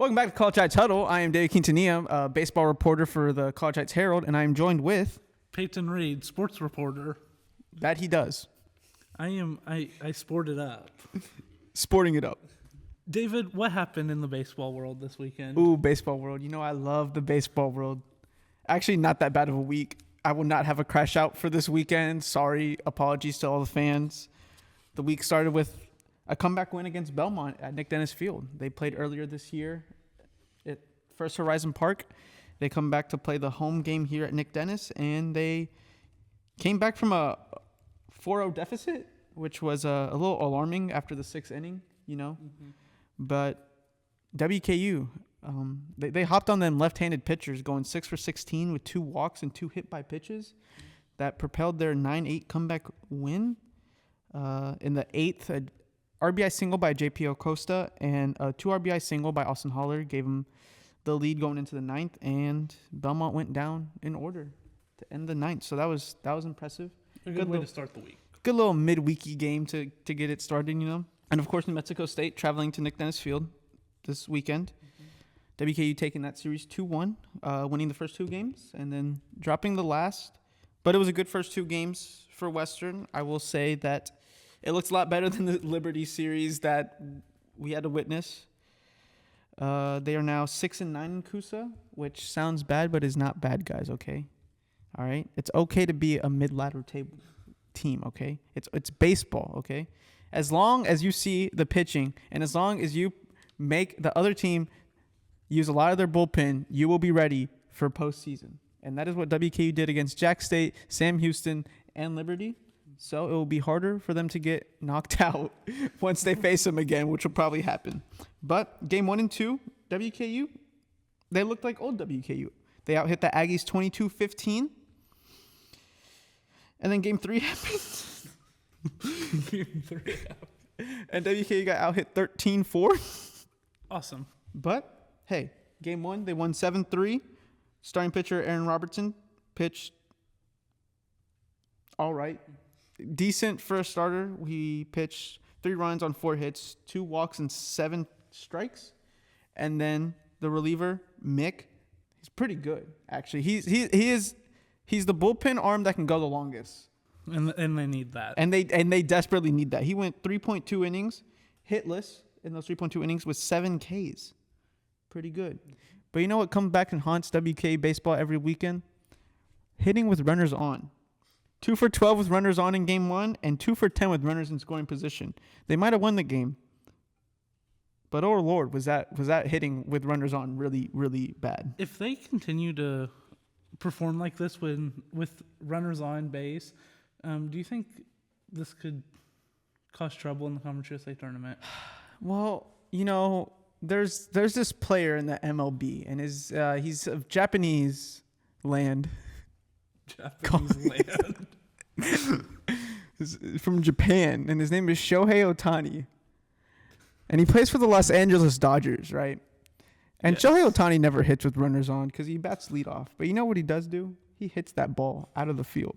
Welcome back to College Heights Huddle. I am David Quintanilla, a baseball reporter for the College Heights Herald, and I am joined with Peyton Reid, sports reporter. That he does. I sport it up. Sporting it up. David, what happened in the baseball world this weekend? Ooh, baseball world. You know I love the baseball world. Actually, not that bad of a week. I will not have a crash out for this weekend. Sorry. Apologies to all the fans. The week started with a comeback win against Belmont at Nick Dennis Field. They played earlier this year at First Horizon Park. They come back to play the home game here at Nick Dennis, and they came back from a 4-0 deficit, which was a little alarming after the sixth inning, you know. Mm-hmm. But WKU, they hopped on them left-handed pitchers, going 6 for 16 with 2 walks and 2 hit-by pitches. That propelled their 9-8 comeback win. In the 8th, RBI single by J.P. Acosta and a 2 RBI single by Austin Holler gave him the lead going into the 9th, and Belmont went down in order to end the 9th. So that was impressive. A good way to start the week. Good little midweeky game to get it started, you know. And of course, New Mexico State traveling to Nick Dennis Field this weekend. Mm-hmm. WKU taking that series 2-1, winning the first 2 games and then dropping the last. But it was a good first 2 games for Western. I will say that it looks a lot better than the Liberty series that we had to witness. They are now 6-9 in Coosa, which sounds bad, but is not bad, guys, okay? All right? It's okay to be a mid-ladder table team, okay? It's baseball, okay? As long as you see the pitching and as long as you make the other team use a lot of their bullpen, you will be ready for postseason. And that is what WKU did against Jack State, Sam Houston, and Liberty. So it will be harder for them to get knocked out once they face them again, which will probably happen. But game 1 and 2, WKU, they looked like old WKU. They out-hit the Aggies 22-15. And then game 3 happened. And WKU got out-hit 13-4. Awesome. But, hey, game 1, they won 7-3. Starting pitcher Aaron Robertson pitched all right. Decent for a starter. He pitched 3 runs on 4 hits, 2 walks and 7 strikes. And then the reliever, Mick, he's pretty good, actually. He's the bullpen arm that can go the longest. And they need that. And they desperately need that. He went 3.2 innings, hitless in those 3.2 innings with 7 Ks. Pretty good. But you know what comes back and haunts WK baseball every weekend? Hitting with runners on. 2 for 12 with runners on in game 1 and 2 for 10 with runners in scoring position. They might have won the game. But oh Lord, was that hitting with runners on really, really bad. If they continue to perform like this with runners on base, do you think this could cause trouble in the Conference USA tournament? Well, you know, there's this player in the MLB, and he's of Japanese land. From Japan, and his name is Shohei Ohtani. And he plays for the Los Angeles Dodgers, right? And yes. Shohei Ohtani never hits with runners on because he bats leadoff. But you know what he does do? He hits that ball out of the field.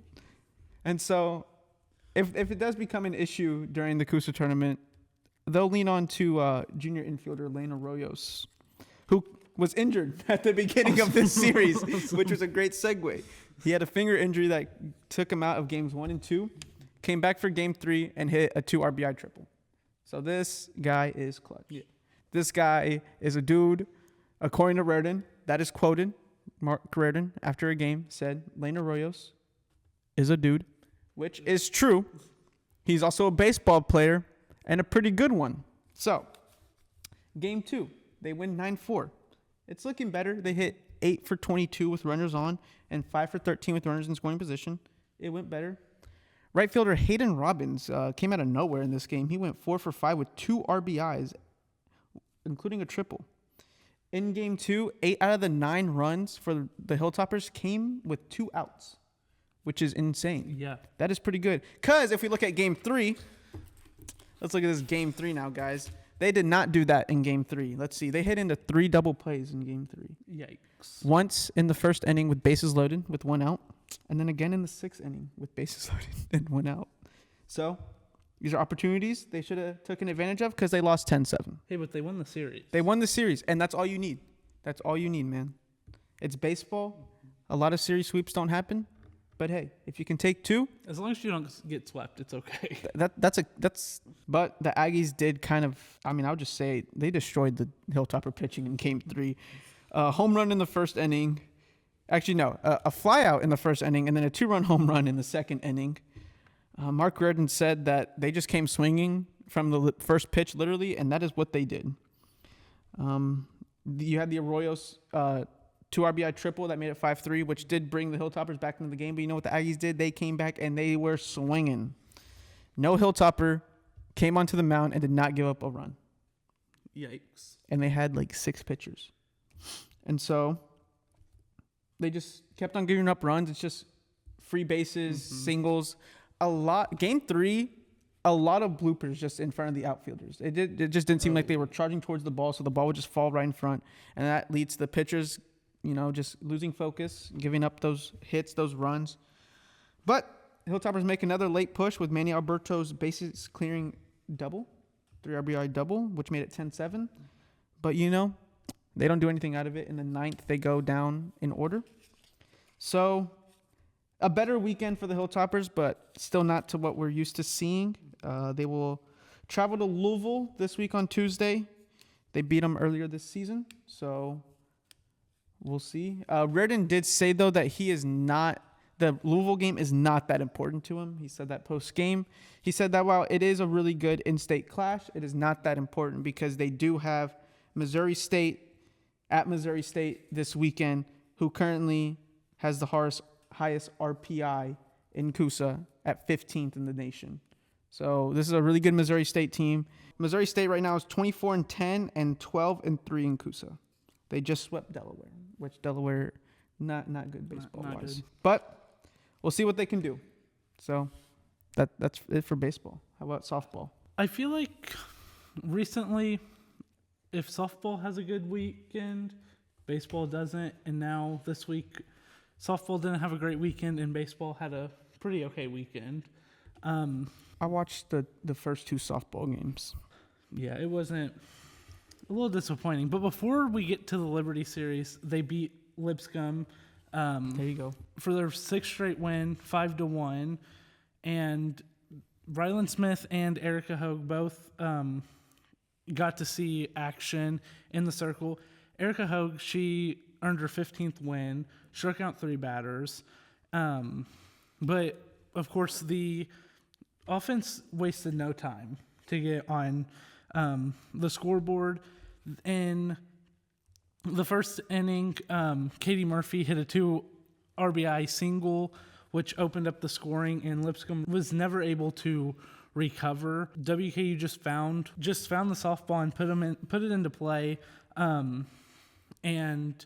And so if it does become an issue during the Coosa tournament, they'll lean on to junior infielder Lane Arroyos, who was injured at the beginning of this series, which was a great segue. He had a finger injury that took him out of games 1 and 2, came back for game 3, and hit a 2 RBI triple. So this guy is clutch. Yeah. This guy is a dude, according to Reardon, that is quoted. Mark Reardon, after a game, said, Lane Arroyos is a dude, which is true. He's also a baseball player and a pretty good one. So, game 2, they win 9-4. It's looking better. They hit 8 for 22 with runners on and 5 for 13 with runners in scoring position. It went better. Right fielder Hayden Robbins came out of nowhere in this game. He went 4 for 5 with 2 RBIs, including a triple. In game 2, 8 out of the 9 runs for the Hilltoppers came with 2 outs, which is insane. Yeah. That is pretty good. Because if we look at game 3, let's look at this game 3 now, guys. They did not do that in game 3. Let's see. They hit into 3 double plays in game 3. Yikes. Once in the first inning with bases loaded with 1 out, and then again in the 6th inning with bases loaded and 1 out. So These are opportunities they should have taken advantage of because they lost 10-7. Hey, but they won the series. They won the series, and that's all you need. That's all you need, man. It's baseball. A lot of series sweeps don't happen. But hey, if you can take 2, As long as you don't get swept, it's okay. But the Aggies did kind of. I mean, I would just say they destroyed the Hilltopper pitching in Game 3. Home run in the first inning. Actually, no, a flyout in the first inning, and then a 2-run home run in the second inning. Mark Reardon said that they just came swinging from the first pitch, literally, and that is what they did. You had the Arroyos 2 RBI triple that made it 5-3, which did bring the Hilltoppers back into the game. But you know what the Aggies did? They came back and they were swinging. No Hilltopper came onto the mound and did not give up a run. Yikes. And they had like 6 pitchers. And so they just kept on giving up runs. It's just free bases, singles. Game 3, a lot of bloopers just in front of the outfielders. It just didn't seem like they were charging towards the ball, so the ball would just fall right in front. And that leads to the pitchers, just losing focus, giving up those hits, those runs. But Hilltoppers make another late push with Manny Alberto's bases clearing double, 3 RBI double, which made it 10-7. But, they don't do anything out of it. In the 9th, they go down in order. So a better weekend for the Hilltoppers, but still not to what we're used to seeing. They will travel to Louisville this week on Tuesday. They beat them earlier this season, so we'll see. Reardon did say, though, that the Louisville game is not that important to him. He said that post-game. He said that while it is a really good in-state clash, it is not that important because they do have Missouri State at Missouri State this weekend, who currently has the highest RPI in Coosa at 15th in the nation. So this is a really good Missouri State team. Missouri State right now is 24-10 and 12-3 in Coosa. They just swept Delaware, which Delaware not good baseball-wise. But we'll see what they can do. So that's it for baseball. How about softball? I feel like recently, if softball has a good weekend, baseball doesn't. And now this week, softball didn't have a great weekend, and baseball had a pretty okay weekend. I watched the first 2 softball games. Yeah, it wasn't a little disappointing. But before we get to the Liberty Series, they beat Lipscomb. There you go. For their 6th straight win, 5-1. And Rylan Smith and Erica Hogue both got to see action in the circle. Erica Hogue, she earned her 15th win, struck out 3 batters. But, of course, the offense wasted no time to get on the scoreboard. In the first inning, Katie Murphy hit a 2 RBI single, which opened up the scoring, and Lipscomb was never able to recover. WKU just found the softball and put it into play. And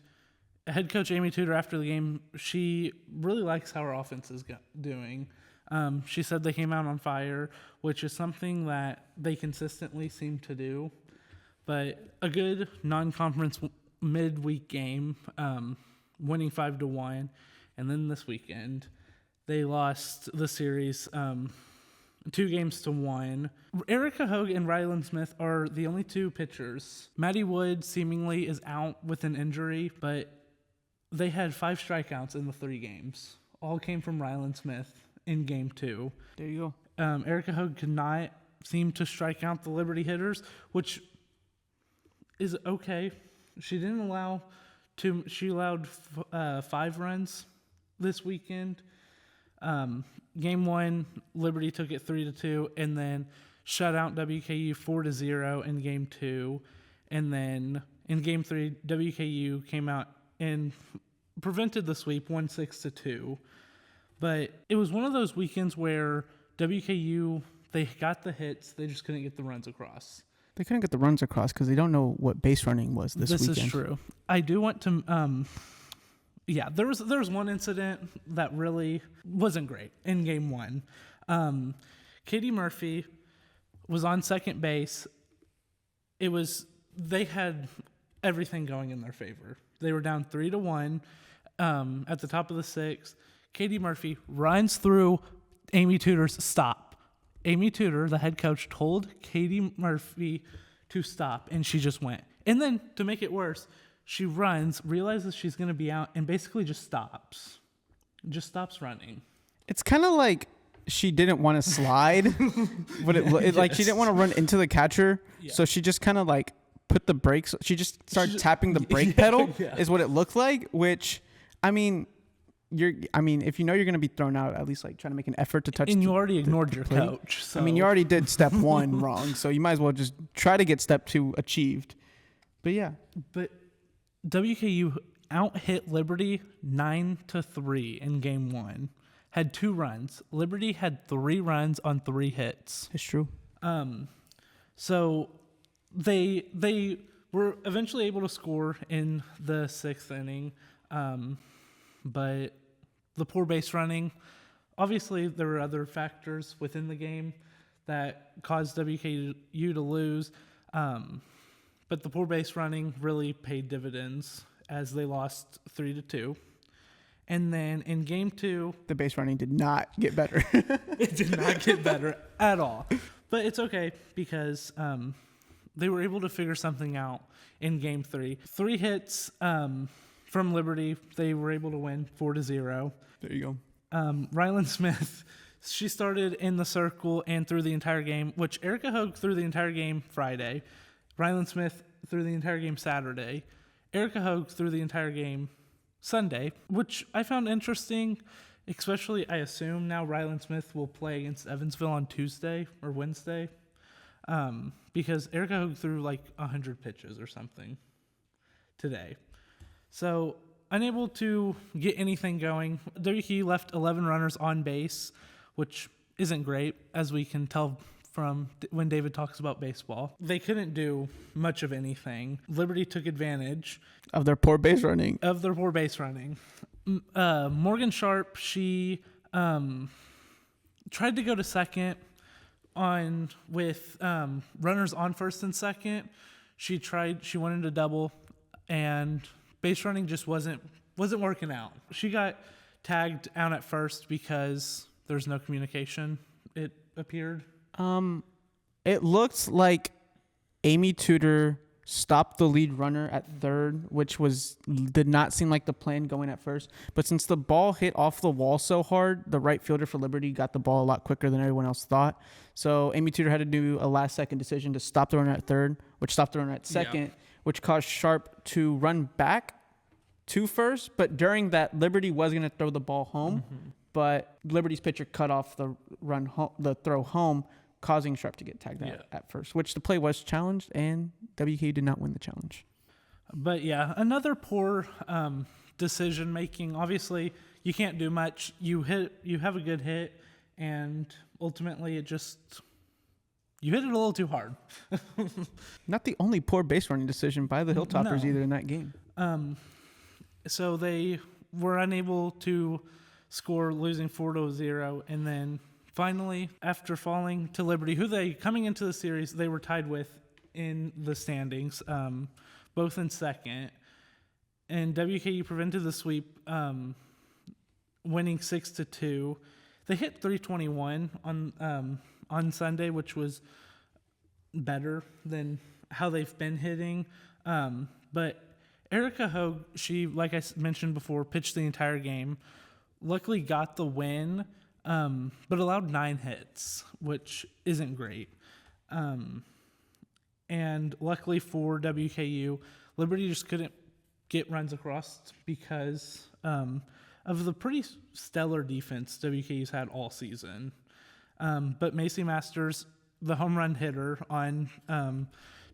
head coach Amy Tudor, after the game, she really likes how her offense is doing. She said they came out on fire, which is something that they consistently seem to do. But a good non-conference midweek game, winning 5-1, and then this weekend they lost the series 2-1. Erica Hogue and Rylan Smith are the only 2 pitchers. Maddie Wood seemingly is out with an injury, but they had 5 strikeouts in the 3 games. All came from Rylan Smith in Game 2. There you go. Erica Hogue could not seem to strike out the Liberty hitters, which is okay. She didn't allow she allowed 5 runs this weekend. Game 1, Liberty took it 3-2, and then shut out WKU 4-0 in Game 2. And then in Game 3, WKU came out and prevented the sweep 1-6-2. But it was one of those weekends where WKU, they got the hits, they just couldn't get the runs across. They couldn't get the runs across because they don't know what base running was this weekend. This is true. I do want to there was one incident that really wasn't great in Game 1. Katie Murphy was on second base. They had everything going in their favor. They were down 3-1 at the top of the 6th. Katie Murphy runs through Amy Tudor's stop Amy Tudor, the head coach, told Katie Murphy to stop, and she just went. And then, to make it worse, she runs, realizes she's going to be out, and basically just stops. Just stops running. It's kind of like she didn't want to slide, but like she didn't want to run into the catcher, so she just kind of like put the brakes. She just started tapping the brake pedal, is what it looked like. Which, I mean, if you know you're going to be thrown out, at least like try to make an effort to touch. And you already ignored your coach. So. I mean, you already did step 1 wrong, so you might as well just try to get step 2 achieved. But yeah, but WKU out-hit Liberty 9-3 in game 1. Had 2 runs. Liberty had 3 runs on 3 hits. it's true. So they were eventually able to score in the 6th inning, but the poor base running, obviously there were other factors within the game that caused WKU to lose, but the poor base running really paid dividends as they lost 3-2. And then in game 2, The base running did not get better. it did not get better at all. But it's okay because they were able to figure something out in game 3. 3 hits from Liberty. They were able to win 4-0. There you go. Ryland Smith, she started in the circle and through the entire game, which Erica Hogue threw the entire game Friday. Ryland Smith threw the entire game Saturday. Erica Hogue threw the entire game Sunday, which I found interesting, especially I assume now Ryland Smith will play against Evansville on Tuesday or Wednesday, because Erica Hogue threw like 100 pitches or something today. So unable to get anything going. WKU left 11 runners on base, which isn't great, as we can tell from when David talks about baseball. They couldn't do much of anything. Liberty took advantage Of their poor base running. Morgan Sharp, she tried to go to second with runners on first and second. She wanted to double, and base running just wasn't working out. She got tagged out at first because there's no communication, it appeared. It looked like Amy Tudor stopped the lead runner at third, which did not seem like the plan going at first. But since the ball hit off the wall so hard, the right fielder for Liberty got the ball a lot quicker than everyone else thought. So Amy Tudor had to do a last-second decision to stop the runner at third, which stopped the runner at second, which caused Sharp to run back to first. But during that, Liberty was going to throw the ball home, but Liberty's pitcher cut off the throw home, causing Sharp to get tagged out at first, which the play was challenged, and WKU did not win the challenge. But yeah, another poor decision making. Obviously, you can't do much. You have a good hit, and ultimately you hit it a little too hard. Not the only poor base running decision by the Hilltoppers either in that game. So they were unable to score, losing 4-0, and then finally, after falling to Liberty, coming into the series, they were tied with in the standings, both in second. And WKU prevented the sweep, winning 6-2. They hit 321 on Sunday, which was better than how they've been hitting. But Erica Hogue, she, like I mentioned before, pitched the entire game. Luckily got the win, but allowed 9 hits, which isn't great. And luckily for WKU, Liberty just couldn't get runs across because of the pretty stellar defense WKU's had all season. But Macy Masters, the home run hitter on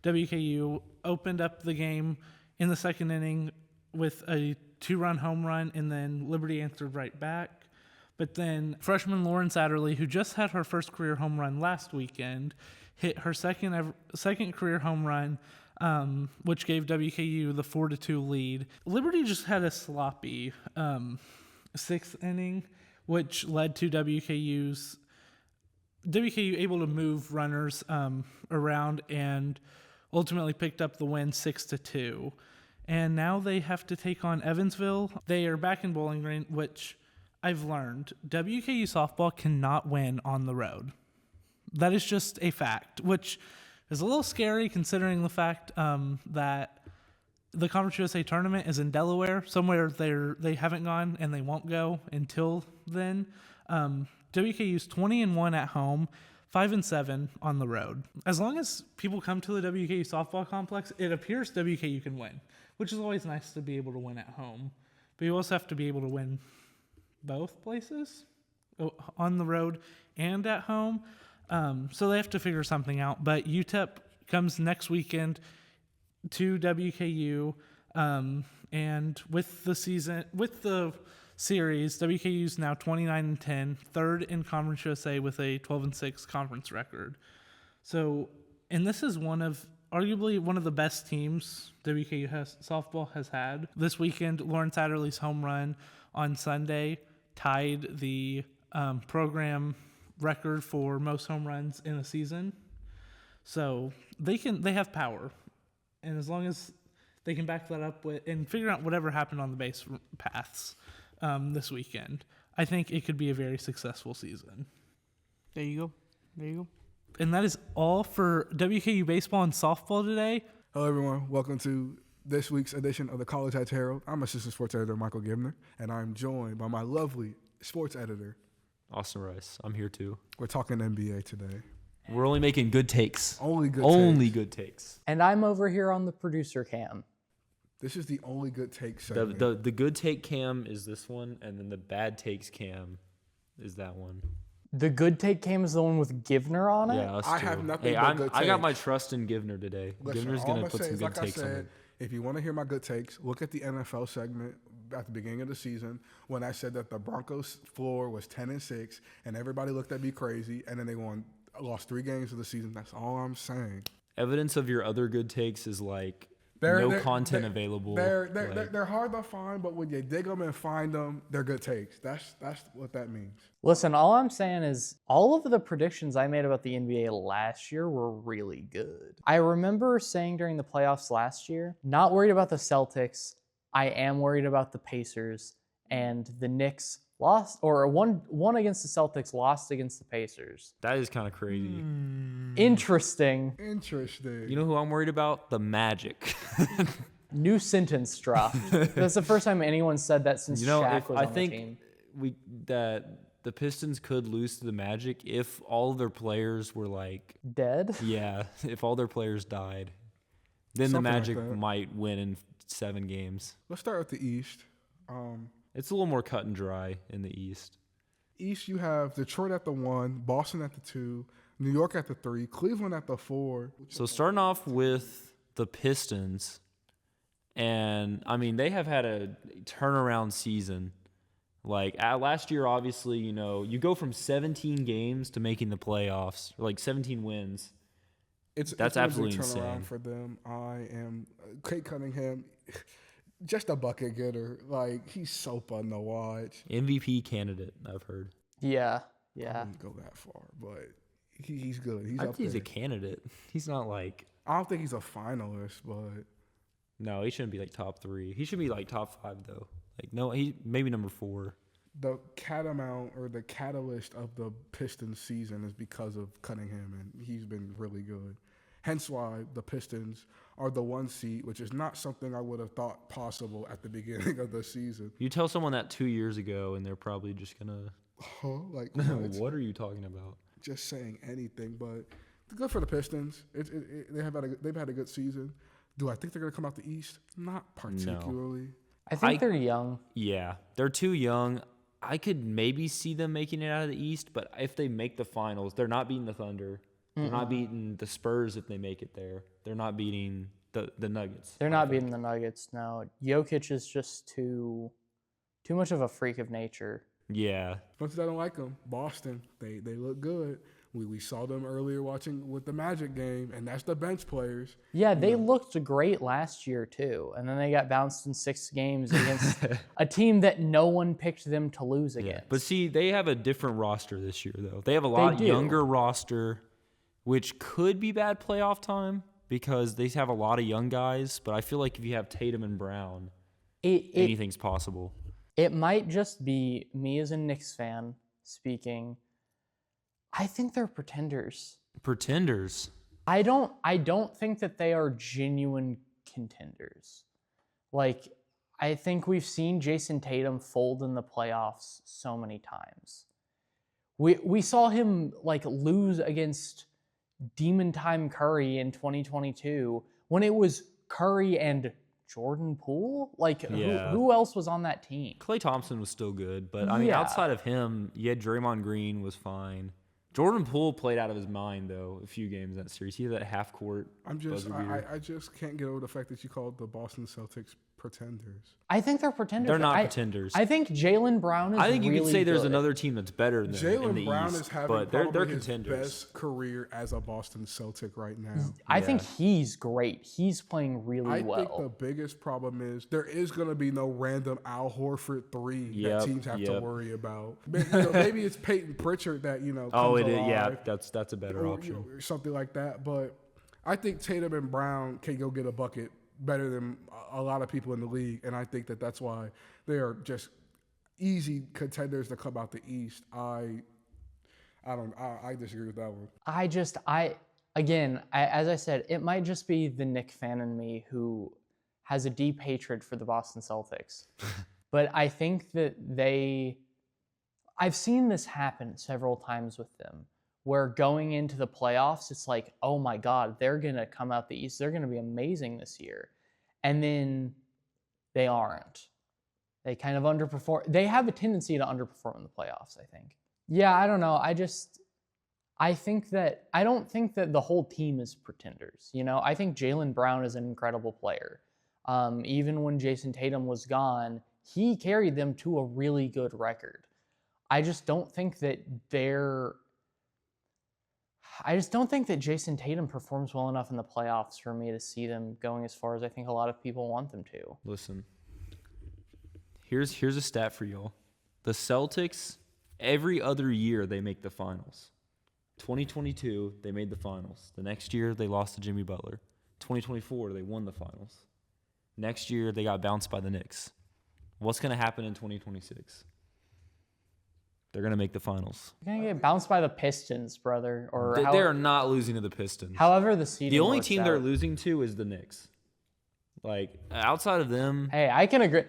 WKU, opened up the game in the second inning with a 2-run home run, and then Liberty answered right back. But then freshman Lauren Satterley, who just had her first career home run last weekend, hit her second career home run, which gave WKU the 4-2 lead. Liberty just had a sloppy 6th inning, which led to WKU able to move runners around and ultimately picked up the win 6-2. And now they have to take on Evansville. They are back in Bowling Green, which I've learned WKU softball cannot win on the road. That is just a fact, which is a little scary considering the fact that the Conference USA tournament is in Delaware, somewhere they haven't gone and they won't go until then. WKU's 20-1 at home, 5-7 on the road. As long as people come to the WKU softball complex, it appears WKU can win, which is always nice to be able to win at home. But you also have to be able to win both places, on the road and at home. So they have to figure something out. But UTEP comes next weekend to WKU, and with the series, WKU's now 29-10, third in Conference USA with a 12-6 conference record. So, and this is arguably one of the best teams WKU softball has had. This weekend, Lawrence Adderley's home run on Sunday tied the program record for most home runs in a season. So they have power, and as long as they can back that up with and figure out whatever happened on the base paths this weekend, I think it could be a very successful season. There you go. And that is all for WKU Baseball and Softball today. Hello, everyone. Welcome to this week's edition of the College Heights Herald. I'm Assistant Sports Editor Michael Givner, and I'm joined by my lovely sports editor, Austin Rice. I'm here too. We're talking NBA today. We're only making good takes. Only good takes. And I'm over here on the producer cam. This is the only good take segment. The good take cam is this one, and then the bad takes cam is that one. The good take cam is the one with Givner on it? Yeah, us I too. have nothing hey, but good I got takes. my trust in Givner today. Listen, Givner's all going I'm to put say some is, good like takes I on said, it. if you want to hear my good takes, look at the NFL segment at the beginning of the season when I said that the Broncos floor was 10-6, and everybody looked at me crazy, and then they lost 3 games of the season. That's all I'm saying. Evidence of your other good takes is like content available. They're hard to find, but when you dig them and find them, they're good takes. That's what that means. Listen, all I'm saying is all of the predictions I made about the NBA last year were really good. I remember saying during the playoffs last year, not worried about the Celtics. I am worried about the Pacers, and the Knicks lost, or won against the Celtics, lost against the Pacers. That is kind of crazy. Interesting. Interesting. You know who I'm worried about? The Magic. New sentence dropped. That's the first time anyone said that since Shaq was on the team. That the Pistons could lose to the Magic if all their players were like Dead? Yeah, if all their players died, then Something the Magic like that. might win in 7 games. Let's start with the East. It's a little more cut and dry in the East. East, you have Detroit at the 1, Boston at the 2, New York at the 3, Cleveland at the 4. So starting off with the Pistons, and I mean they have had a turnaround season. Like last year, obviously, you go from 17 games to making the playoffs, or like 17 wins. That's absolutely insane. Turnaround for them. I am Kate Cunningham, just a bucket getter. Like, he's so fun to watch. MVP candidate, I've heard. Yeah. I wouldn't go that far, but he's good. I think he's a candidate. He's not like. I don't think he's a finalist, but No, he shouldn't be like top 3. He should be like top 5 though. Like no, he maybe number 4. the catamount or the catalyst of the Pistons season is because of Cunningham, and he's been really good. Hence why the Pistons are the 1 seed, which is not something I would have thought possible at the beginning of the season. You tell someone that 2 years ago, and they're probably just gonna. Like, What are you talking about? Just saying anything, but good for the Pistons. They've had a good season. Do I think they're gonna come out the East? Not particularly. No. I think they're young. Yeah, they're too young. I could maybe see them making it out of the East, but if they make the finals, they're not beating the Thunder. They're not beating the Spurs if they make it there. They're not beating the Nuggets. They're not beating the Nuggets, no. Jokic is just too much of a freak of nature. Yeah. As much as I don't like them, Boston, they look good. We saw them earlier watching with the Magic game, and that's the bench players. Yeah, they looked great last year too, and then they got bounced in 6 games against a team that no one picked them to lose against. But see, they have a different roster this year, though. They have a lot younger roster, which could be bad playoff time because they have a lot of young guys. But I feel like if you have Tatum and Brown, anything's possible. It might just be me as a Knicks fan speaking. I think they're pretenders. Pretenders. I don't think that they are genuine contenders. Like, I think we've seen Jason Tatum fold in the playoffs so many times. We saw him like lose against Demon Time Curry in 2022 when it was Curry and Jordan Poole. Like, Yeah. who else was on that team? Klay Thompson was still good, but I mean, Yeah. outside of him, you had Draymond Green was fine. Jordan Poole played out of his mind though a few games in that series. He had that half court. I just can't get over the fact that you called the Boston Celtics pretenders. I think they're pretenders. They're not pretenders. I think Jaylen Brown is I think you really could say there's good. another team that's better than in Jaylen the Brown East, is having but they're probably his contenders. best career as a Boston Celtic right now. I think he's great. He's playing really I well. think the biggest problem is there is going to be no random Al Horford three Yep, that teams have to yep. worry about. Maybe it's Peyton Pritchard that comes Oh, it is. alive, Yeah, that's a better or, option. or something like that. But I think Tatum and Brown can go get a bucket better than a lot of people in the league, and I think that that's why they are just easy contenders to come out the East. I disagree with that one. As I said, it might just be the Knick fan in me who has a deep hatred for the Boston Celtics. But I think that I've seen this happen several times with them, where going into the playoffs, it's like, oh my God, they're going to come out the East. They're going to be amazing this year. And then they aren't. They kind of underperform. They have a tendency to underperform in the playoffs, I think. Yeah, I don't know. I don't think that the whole team is pretenders. I think Jaylen Brown is an incredible player. Even when Jason Tatum was gone, he carried them to a really good record. I just don't think that Jason Tatum performs well enough in the playoffs for me to see them going as far as I think a lot of people want them to. Listen, here's a stat for y'all. The Celtics, every other year they make the finals. 2022, they made the finals. The next year, they lost to Jimmy Butler. 2024, they won the finals. Next year, they got bounced by the Knicks. What's going to happen in 2026? They're going to make the finals. You're going to get bounced by the Pistons, brother. They are not losing to the Pistons. However the seeding The only works team out. they're losing to is the Knicks. Like, outside of them, Hey, I can agree.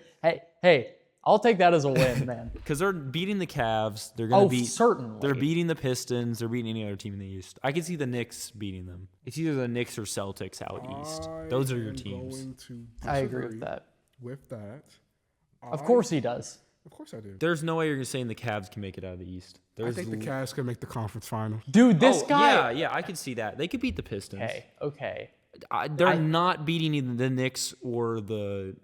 Hey, I'll take that as a win, man. because they're beating the Cavs. They're going to beat. Certainly. They're beating the Pistons. They're beating any other team in the East. I can see the Knicks beating them. It's either the Knicks or Celtics out East. Those are your teams. I agree with that. With that. Of course he does. Of course I do. There's no way you're saying the Cavs can make it out of the East. I think the Cavs can make the conference final. Dude, this guy. Yeah, I could see that. They could beat the Pistons. Okay. They're not beating either the Knicks or the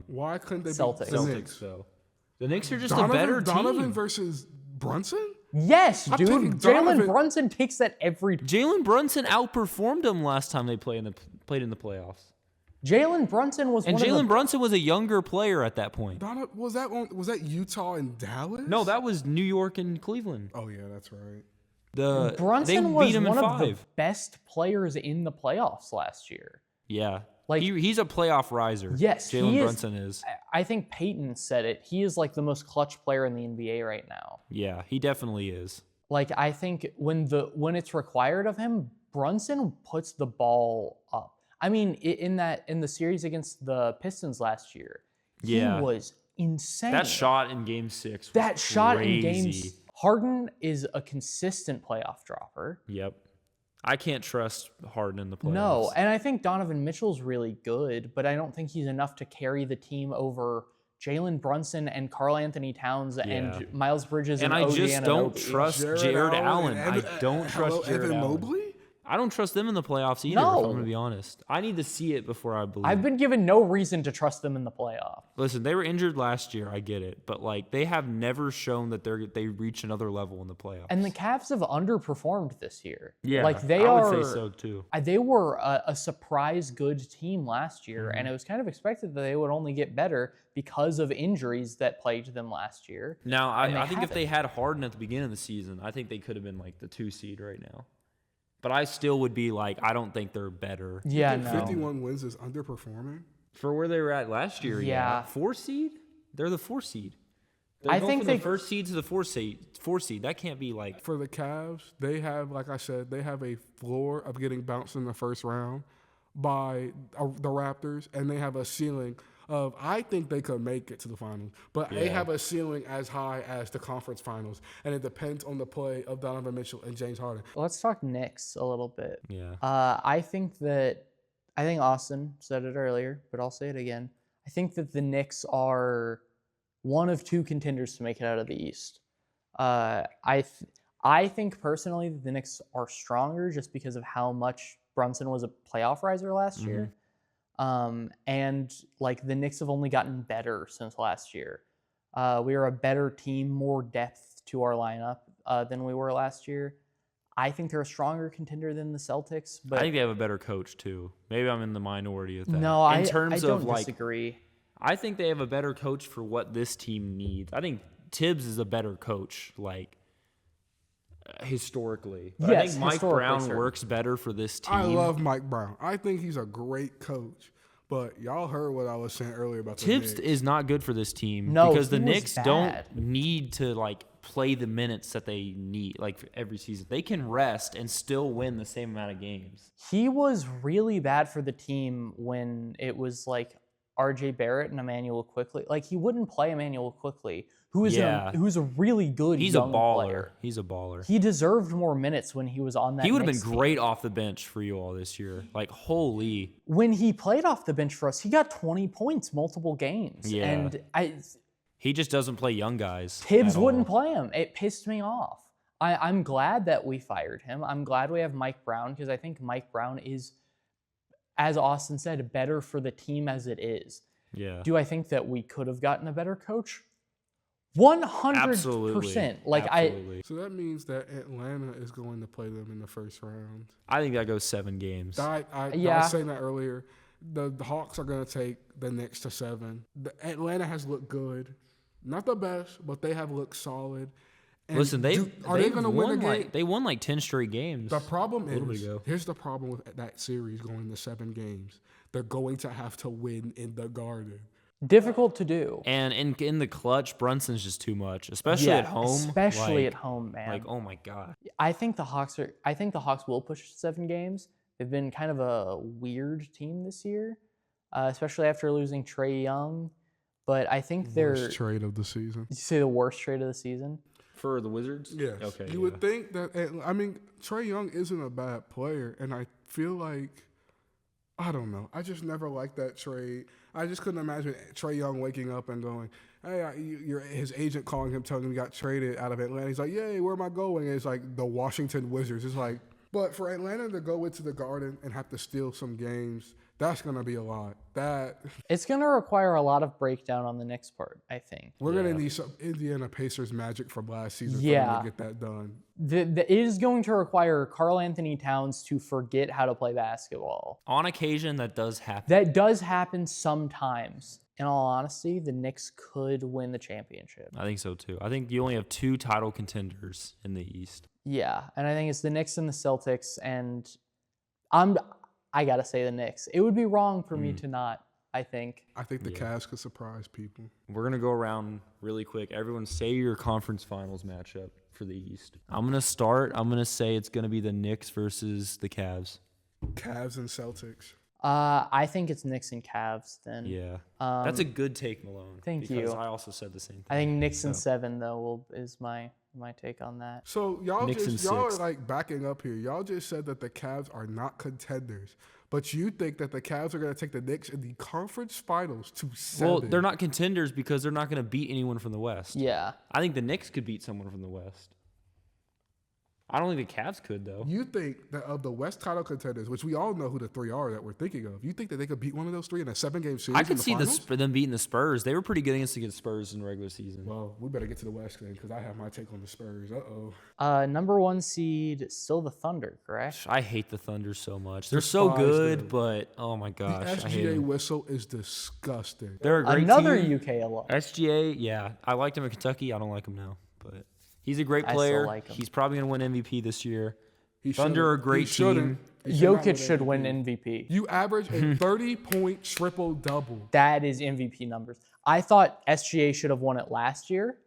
Why couldn't they Celtics. beat the Celtics, Knicks? though. The Knicks are just a better team. Donovan versus Brunson? Yes, I'm dude. taking Jalen Donovan- Brunson takes that every. Jalen Brunson outperformed them last time they played in the playoffs. Jalen Brunson was And one of Jalen the. Brunson was a younger player at that point. Was that Utah and Dallas? No, that was New York and Cleveland. Oh yeah, that's right. They Brunson beat was him in one of the 5. best players in the playoffs last year. Yeah, Like- he's a playoff riser. Yes, Jalen he is. Brunson is. I think Peyton said it. He is like the most clutch player in the NBA right now. Yeah, he definitely is. Like, I think when it's required of him, Brunson puts the ball up. I mean, in the series against the Pistons last year, Yeah. he was insane. That shot in Game 6 was That shot in crazy. games. Harden is a consistent playoff dropper. Yep. I can't trust Harden in the playoffs. No, and I think Donovan Mitchell's really good, but I don't think he's enough to carry the team over Jalen Brunson and Karl Anthony Towns Yeah. and Miles Bridges And and I OG just don't Anunoby. trust Jared Allen. I don't trust Jared Evan Allen. Mobley? I don't trust them in the playoffs either, No. if I'm going to be honest. I need to see it before I believe. I've been given no reason to trust them in the playoff. Listen, they were injured last year. I get it. But, like, they have never shown that they reach another level in the playoffs. And the Cavs have underperformed this year. yeah, like I would say so, too. They were a surprise good team last year, Mm-hmm. and it was kind of expected that they would only get better because of injuries that plagued them last year. Now, And they I think if haven't. they had Harden at the beginning of the season, I think they could have been, like, the 2 seed right now. But I still would be like, I don't think they're better. Yeah, I think no. 51 wins is underperforming. For where they were at last year, Yeah. 4 seed? They're the 4 seed. They're going think from they the first seed to the fourth seed. That can't be like. For the Cavs, they have, like I said, they have a floor of getting bounced in the first round by the Raptors, and they have a ceiling of, I think they could make it to the finals, but they have a ceiling as high as the conference finals, and it depends on the play of Donovan Mitchell and James Harden. Let's talk Knicks a little bit. Yeah. I think Austin said it earlier, but I'll say it again. I think that the Knicks are one of two contenders to make it out of the East. I think personally that the Knicks are stronger just because of how much Brunson was a playoff riser last year. And like the Knicks have only gotten better since last year. We are a better team, more depth to our lineup than we were last year. I think they're a stronger contender than the Celtics. But I think they have a better coach too. Maybe I'm in the minority of that. No, I don't like, disagree. I think they have a better coach for what this team needs. I think Tibbs is a better coach, like historically. But I think Mike Brown works better for this team. I love Mike Brown. I think he's a great coach. But y'all heard what I was saying earlier about the Tibbs Knicks. is not good for this team No, because the he was Knicks bad. don't need to like play the minutes that they need like for every season. They can rest and still win the same amount of games. He was really bad for the team when it was like RJ Barrett and Emmanuel Quickley. Like he wouldn't play Emmanuel Quickley, who's a really good He's a young baller. player. He's a baller. He deserved more minutes when he was on that. He would have been Knicks team. great off the bench for you all this year. Like, holy. When he played off the bench for us, he got 20 points multiple games. Yeah. And He just doesn't play young guys. Tibbs at wouldn't all. play him. It pissed me off. I'm glad that we fired him. I'm glad we have Mike Brown because I think Mike Brown is, as Austin said, better for the team as it is. Yeah. Do I think that we could have gotten a better coach? 100%. Absolutely. Like Absolutely. So that means that Atlanta is going to play them in the first round. I think that goes 7 games. I was saying that earlier. The Hawks are going to take the Knicks to 7. Atlanta has looked good. Not the best, but they have looked solid. And Listen, are they going to win a game? Like, they won like 10 straight games. The problem little bit is, ago. here's the problem with that series going to 7 games. They're going to have to win in the Garden. difficult to do. And in the clutch, Brunson's just too much, especially at home. Especially at home, man. Like, oh my god. I think the Hawks will push 7 games. They've been kind of a weird team this year, especially after losing Trae Young. But I think they're Worst trade of the season. Did you say the worst trade of the season? For the Wizards? Yes. Okay. You would think that, Trae Young isn't a bad player, and I feel like, I don't know. I just never liked that trade. I just couldn't imagine Trae Young waking up and going, hey, his agent calling him, telling him he got traded out of Atlanta. He's like, yay, where am I going? And it's like the Washington Wizards. It's like, but for Atlanta to go into the Garden and have to steal some games, that's going to be a lot. It's going to require a lot of breakdown on the Knicks part, I think. We're going to need some Indiana Pacers magic from last season for Yeah. them to get that done. It is going to require Karl Anthony Towns to forget how to play basketball. On occasion, that does happen. That does happen sometimes. In all honesty, the Knicks could win the championship. I think so too. I think you only have 2 title contenders in the East. Yeah, and I think it's the Knicks and the Celtics, and I gotta say the Knicks. It would be wrong for me to not, I think. I think the Cavs could surprise people. We're going to go around really quick. Everyone say your conference finals matchup for the East. I'm going to start. I'm going to say it's going to be the Knicks versus the Cavs. Cavs and Celtics. I think it's Knicks and Cavs then. Yeah. That's a good take, Malone. Thank because you. I also said the same thing. I think Knicks and 7 though is my take on that. So y'all Knicks in are 6. like backing up here. Y'all just said that the Cavs are not contenders, but you think that the Cavs are going to take the Knicks in the conference finals to 7. Well, they're not contenders because they're not going to beat anyone from the West. Yeah. I think the Knicks could beat someone from the West. I don't think the Cavs could, though. You think that of the West title contenders, which we all know who the 3 are that we're thinking of, you think that they could beat one of those 3 in a 7-game series? I could in the see finals? them beating the Spurs. They were pretty good against the Spurs in the regular season. Well, we better get to the West then, because I have my take on the Spurs. Uh-oh. Number 1 seed, still the Thunder, correct? I hate the Thunder so much. They're so Despise good, them. but oh my The gosh, I hate SGA them. whistle is disgusting. They're a great Another team. UK alum. SGA, yeah, I liked him in Kentucky. I don't like him now, but he's a great I still player. like him. He's probably gonna win MVP this year. He Thunder shouldn't. are a great He shouldn't. team. He should not Jokic should win MVP. MVP. You average a 30-point triple-double. That is MVP numbers. I thought SGA should have won it last year,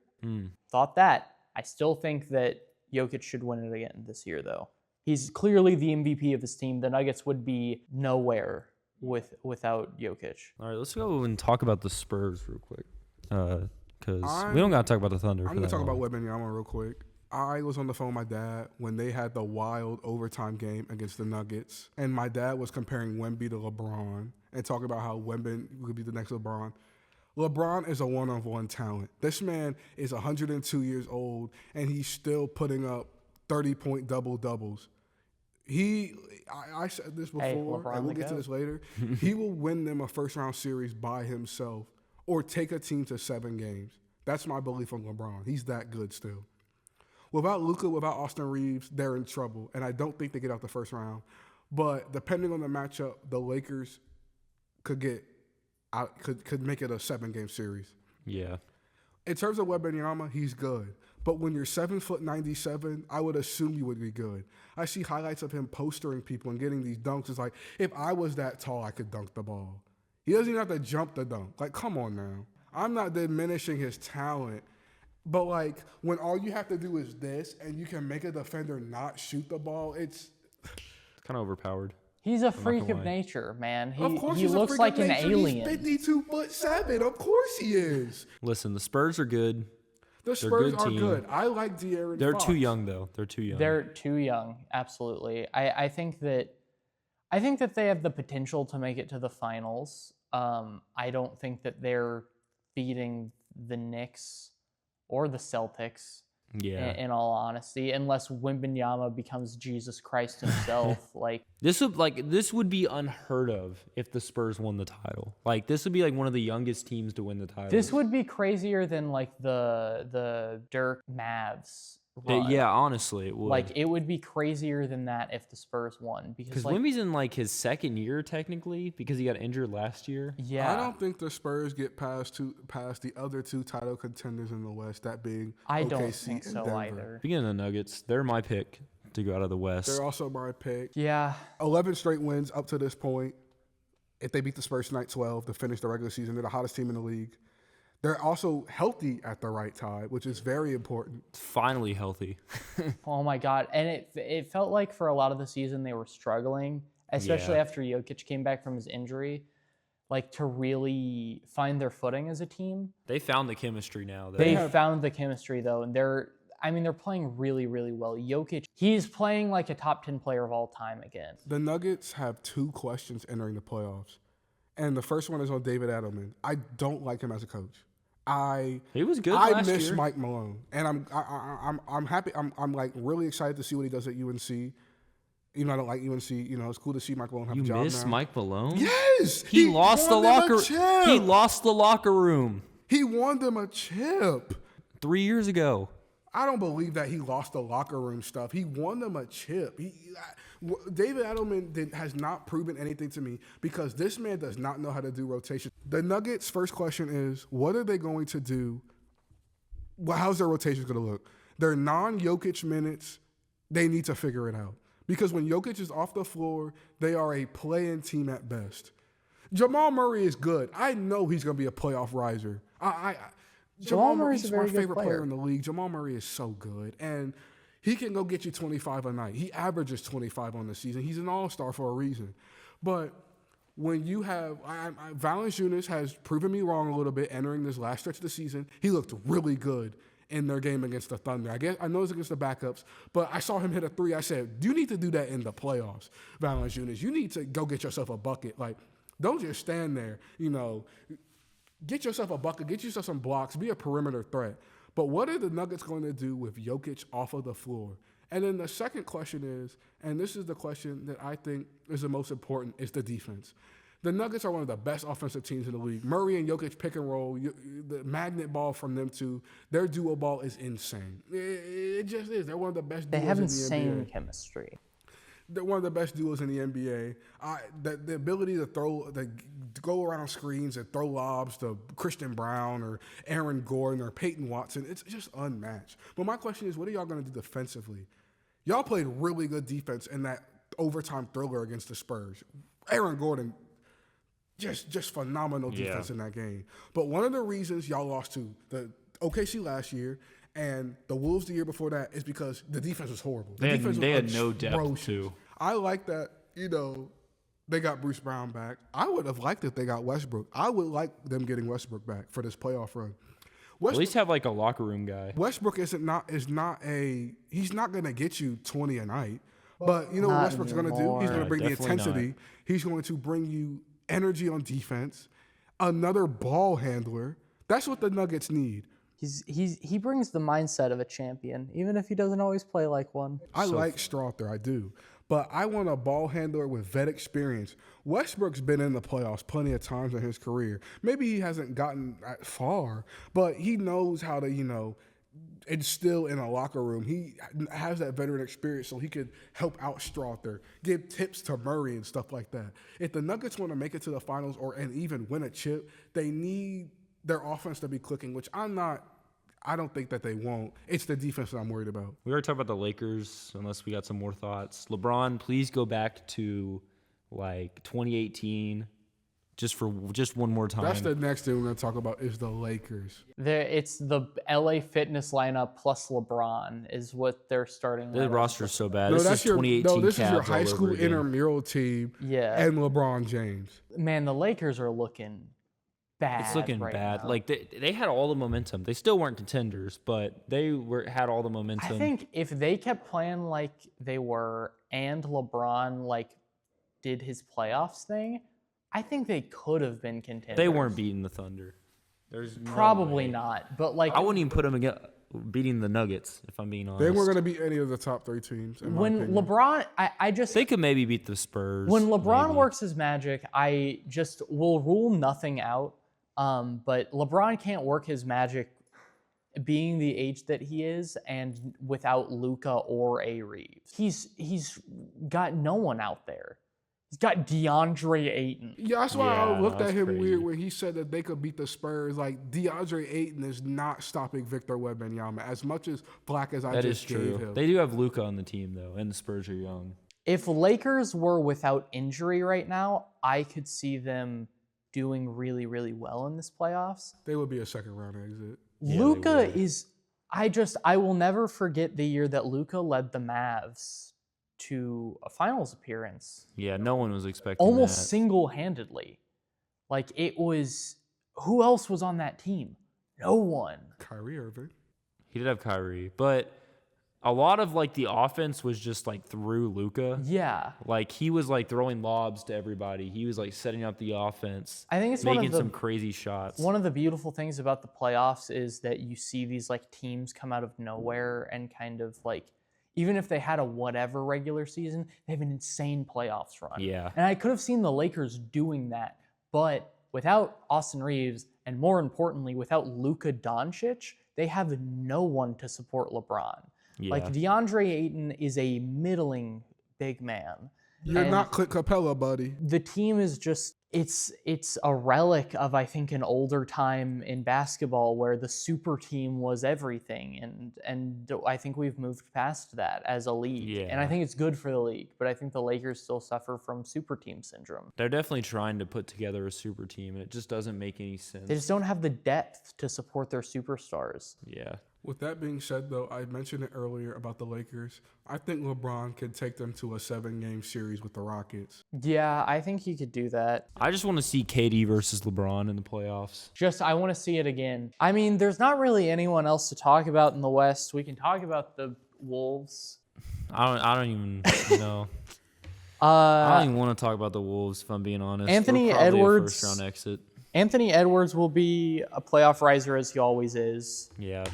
Thought that. I still think that Jokic should win it again this year, though. He's clearly the MVP of his team. The Nuggets would be nowhere without Jokic. All right, let's go and talk about the Spurs real quick. Because we don't got to talk about the Thunder. I'm going to talk about Wembanyama real quick. I was on the phone with my dad when they had the wild overtime game against the Nuggets, and my dad was comparing Wemby to LeBron and talking about how Wemby would be the next LeBron. LeBron is a one-on-one talent. This man is 102 years old, and he's still putting up 30-point double-doubles. I said this before, and we'll get to this later. He will win them a first-round series by himself or take a team to 7 games. That's my belief on LeBron. He's that good still. Without Luka, without Austin Reeves, they're in trouble, and I don't think they get out the first round. But depending on the matchup, the Lakers could get out, could make it a 7-game series. Yeah. In terms of Wembanyama, he's good. But when you're 7'97", I would assume you would be good. I see highlights of him postering people and getting these dunks. It's like, if I was that tall, I could dunk the ball. He doesn't even have to jump the dunk. Like, come on now. I'm not diminishing his talent. But, like, when all you have to do is this and you can make a defender not shoot the ball, it's kind of overpowered. He's a freak of nature, man. Of course he he's looks a freak like of an nature. alien. He's 52'7". Of course he is. Listen, the Spurs are good. The Spurs good are team. good. I like De'Aaron They're Fox. too young, though. They're too young. They're too young, absolutely. I think that they have the potential to make it to the finals. I don't think that they're beating the Knicks or the Celtics. Yeah. In all honesty, unless Wembanyama becomes Jesus Christ himself, This would be unheard of if the Spurs won the title. Like, this would be like one of the youngest teams to win the title. This would be crazier than like the Dirk Mavs run. Yeah, honestly, it would. Like, it would be crazier than that if the Spurs won, because Wemby's in like his second year technically because he got injured last year. Yeah, I don't think the Spurs get past the other 2 title contenders in the West, that being I OKC don't think and so Denver. either. Speaking of the Nuggets, they're my pick to go out of the West. They're also my pick. Yeah, 11 straight wins up to this point. If they beat the Spurs tonight, 12 to finish the regular season, they're the hottest team in the league. They're also healthy at the right time, which is very important. Finally healthy. oh my God, and it felt like for a lot of the season they were struggling, especially Yeah. after Jokic came back from his injury, like to really find their footing as a team. They found the chemistry now. They found the chemistry though, and they're playing really, really well. Jokic, he's playing like a top 10 player of all time again. The Nuggets have 2 questions entering the playoffs. And the first one is on David Edelman. I don't like him as a coach. He was good I last miss year. Mike Malone. And I'm happy. I'm like really excited to see what he does at UNC. Even though I don't like UNC, it's cool to see Mike Malone have a job now. You miss Mike Malone? Yes! He lost the won them a locker. chip. He lost the locker room He won them a chip. 3 years ago. I don't believe that he lost the locker room stuff. He won them a chip. David Edelman has not proven anything to me because this man does not know how to do rotation. The Nuggets' first question is, what are they going to do? Well, how's their rotation going to look? Their non-Jokic minutes, they need to figure it out. Because when Jokic is off the floor, they are a play-in team at best. Jamal Murray is good. I know he's going to be a playoff riser. Jamal Murray's he's a very my good favorite player player in the league. Jamal Murray is so good. And he can go get you 25 a night. He averages 25 on the season. He's an all-star for a reason. But when you have Valanciunas has proven me wrong a little bit entering this last stretch of the season. He looked really good in their game against the Thunder. I know it's against the backups, but I saw him hit a 3. I said, you need to do that in the playoffs, Valanciunas. You need to go get yourself a bucket. Like, don't just stand there, Get yourself a bucket, get yourself some blocks, be a perimeter threat. But what are the Nuggets going to do with Jokic off of the floor? And then the second question is, and this is the question that I think is the most important, is the defense. The Nuggets are one of the best offensive teams in the league. Murray and Jokic pick and roll, the magnet ball from them two, their duo ball is insane. It just is. They're one of the best duos in the NBA. They have insane chemistry. They're one of the best duos in the NBA. The ability to go around screens and throw lobs to Christian Brown or Aaron Gordon or Peyton Watson, it's just unmatched. But my question is, what are y'all going to do defensively? Y'all played really good defense in that overtime thriller against the Spurs. Aaron Gordon, just phenomenal defense in that game. But one of the reasons y'all lost to OKC last year and the Wolves the year before that is because the defense was horrible. The They defense had no was depth, atrocious. too. I like that, they got Bruce Brown back. I would have liked if they got Westbrook. I would like them getting Westbrook back for this playoff run. At least have like a locker room guy. Westbrook he's not going to get you 20 a night. But you know what Not Westbrook's going to do? He's going to bring the definitely intensity. not. He's going to bring you energy on defense, another ball handler. That's what the Nuggets need. He brings the mindset of a champion, even if he doesn't always play like one. I like Strother, I do. But I want a ball handler with vet experience. Westbrook's been in the playoffs plenty of times in his career. Maybe he hasn't gotten that far, but he knows how to, instill in a locker room. He has that veteran experience so he could help out Strother, give tips to Murray and stuff like that. If the Nuggets want to make it to the finals and even win a chip, they need their offense to be clicking, which I don't think that they won't. It's the defense that I'm worried about. We already talked about the Lakers, unless we got some more thoughts. LeBron, please go back to like 2018, just one more time. That's the next thing we're going to talk about is the Lakers. It's the LA Fitness lineup plus LeBron is what they're starting. The lineup. roster's so bad. No, This that's is 2018 this is your Cavs high all school over again. intramural team Yeah. and LeBron James. Man, the Lakers are looking bad. It's looking right bad. now. Like they had all the momentum. They still weren't contenders, but they had all the momentum. I think if they kept playing like they were and LeBron did his playoffs thing, I think they could have been contenders. they weren't beating the Thunder. There's no Probably way. not, but I wouldn't even put them against beating the Nuggets if I'm being honest. They weren't going to beat any of the top 3 teams. In my when opinion. LeBron, I just They could maybe beat the Spurs. when LeBron maybe. works his magic, I just will rule nothing out. But LeBron can't work his magic being the age that he is and without Luka or a Reeves. He's got no one out there. He's got DeAndre Ayton. Yeah, that's why I Yeah, looked at that's him crazy. weird when he said that they could beat the Spurs. Like, DeAndre Ayton is not stopping Victor Wembanyama as much as black as I That is just gave true. him. They do have Luka on the team though, and the Spurs are young. If Lakers were without injury right now, I could see them doing really, really well in this playoffs. They would be a second round exit. Yeah, they Luka would. is I will never forget the year that Luka led the Mavs to a finals appearance. Yeah, no one was expecting Almost that. single-handedly. Who else was on that team? No one. Kyrie Irving. He did have Kyrie, but a lot of the offense was just through Luka. Yeah. He was throwing lobs to everybody. He was setting up the offense. I think it's making some crazy shots. one of the beautiful things about the playoffs is that you see these teams come out of nowhere and kind of even if they had a whatever regular season, they have an insane playoffs run. Yeah. And I could have seen the Lakers doing that, but without Austin Reeves and more importantly, without Luka Doncic, they have no one to support LeBron. Yeah. DeAndre Ayton is a middling big man. You're And not Clint Capella, buddy. the team is just it's a relic of I think an older time in basketball where the super team was everything and I think we've moved past that as a league. And I Yeah. think it's good for the league, but I think the Lakers still suffer from super team syndrome. They're definitely trying to put together a super team, and it just doesn't make any sense. They just don't have the depth to support their superstars. Yeah. With that being said, though, I mentioned it earlier about the Lakers. I think LeBron could take them to a 7-game series with the Rockets. Yeah, I think he could do that. I just want to see KD versus LeBron in the playoffs. I want to see it again. I mean, there's not really anyone else to talk about in the West. We can talk about the Wolves. I don't even know. I don't even want to talk about the Wolves, if I'm being honest. Anthony We're probably Edwards- a first-round exit. Anthony Edwards will be a playoff riser as he always is. Yeah.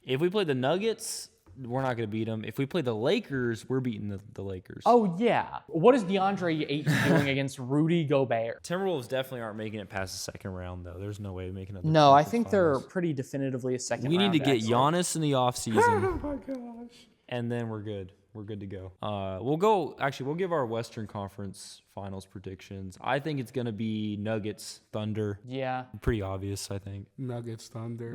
If we play the Nuggets, we're not going to beat them. If we play the Lakers, we're beating the Lakers. Oh, yeah. What is DeAndre Ayton doing against Rudy Gobert? Timberwolves definitely aren't making it past the second round, though. There's no way of making it. No, I think they're pretty definitively a second We need round to get exit. Giannis in the offseason, Oh my gosh. and then we're good. We're good to go. We'll give our Western Conference Finals predictions. I think it's going to be Nuggets, Thunder. Yeah. Pretty obvious, I think. Nuggets, Thunder.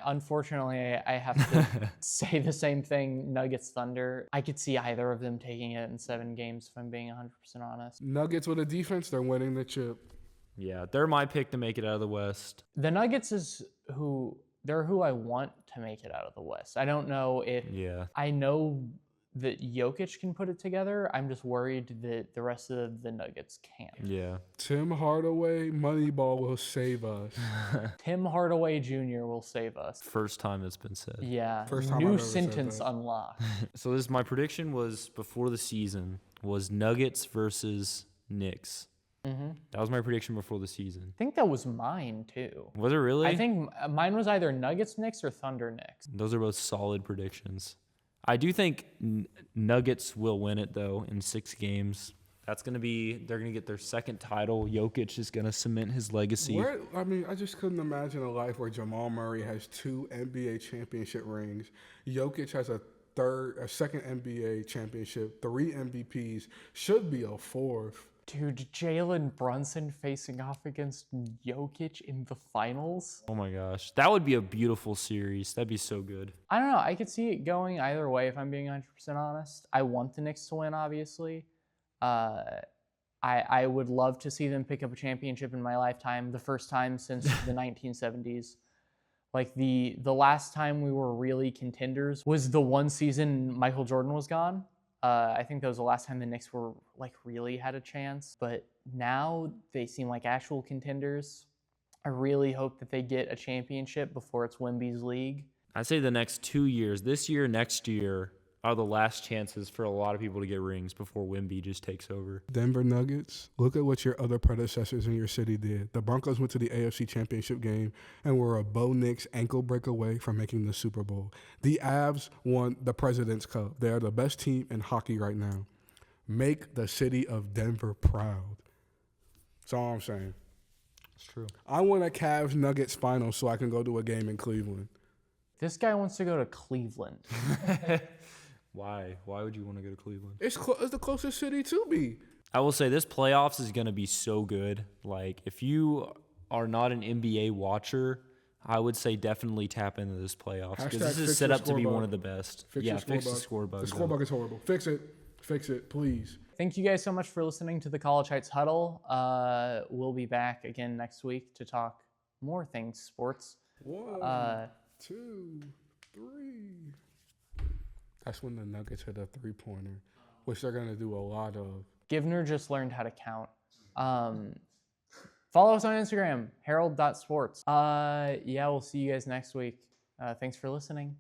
Unfortunately, I have to say the same thing. Nuggets, Thunder. I could see either of them taking it in 7 games, if I'm being 100% honest. Nuggets with a defense, they're winning the chip. Yeah, they're my pick to make it out of the West. The Nuggets is who they're who I want to make it out of the West. I don't know if Yeah. I know that Jokic can put it together. I'm just worried that the rest of the Nuggets can't. Yeah. Tim Hardaway, Moneyball will save us. Tim Hardaway Jr. will save us. First time it's been said. Yeah. First time I've New ever said sentence that. unlocked. So this my prediction was before the season was Nuggets versus Knicks. That was my prediction before the season. I think that was mine too. Was it really? I think mine was either Nuggets Knicks or Thunder Knicks. Those are both solid predictions. I do think Nuggets will win it though in 6 games. They're going to get their second title. Jokic is going to cement his legacy. I just couldn't imagine a life where Jamal Murray has 2 NBA championship rings. Jokic has a second NBA championship, 3 MVPs, should be a 4th. Dude, Jalen Brunson facing off against Jokic in the finals. Oh my gosh. That would be a beautiful series. That'd be so good. I don't know. I could see it going either way if I'm being 100% honest. I want the Knicks to win, obviously. I would love to see them pick up a championship in my lifetime, the first time since the 1970s. Like the last time we were really contenders was the one season Michael Jordan was gone. I think that was the last time the Knicks were really had a chance. But now they seem like actual contenders. I really hope that they get a championship before it's Wemby's league. I'd say the next 2 years, this year, next year, are the last chances for a lot of people to get rings before Wemby just takes over. Denver Nuggets, look at what your other predecessors in your city did. The Broncos went to the AFC Championship game and were a Bo Nix ankle break away from making the Super Bowl. The Avs won the President's Cup. They are the best team in hockey right now. Make the city of Denver proud. That's all I'm saying. It's true. I want a Cavs Nuggets final so I can go to a game in Cleveland. This guy wants to go to Cleveland. Why? Why would you want to go to Cleveland? It's the closest city to me. I will say this playoffs is going to be so good. Like, if you are not an NBA watcher, I would say definitely tap into this playoffs because this is set up to be one of the best. Fix the score bug. The score bug is horrible. Fix it. Fix it, please. Thank you guys so much for listening to the College Heights Huddle. We'll be back again next week to talk more things sports. 1, 2, 3. That's when the Nuggets hit a 3-pointer, which they're going to do a lot of. Givner just learned how to count. Follow us on Instagram, herald.sports. Yeah, we'll see you guys next week. Thanks for listening.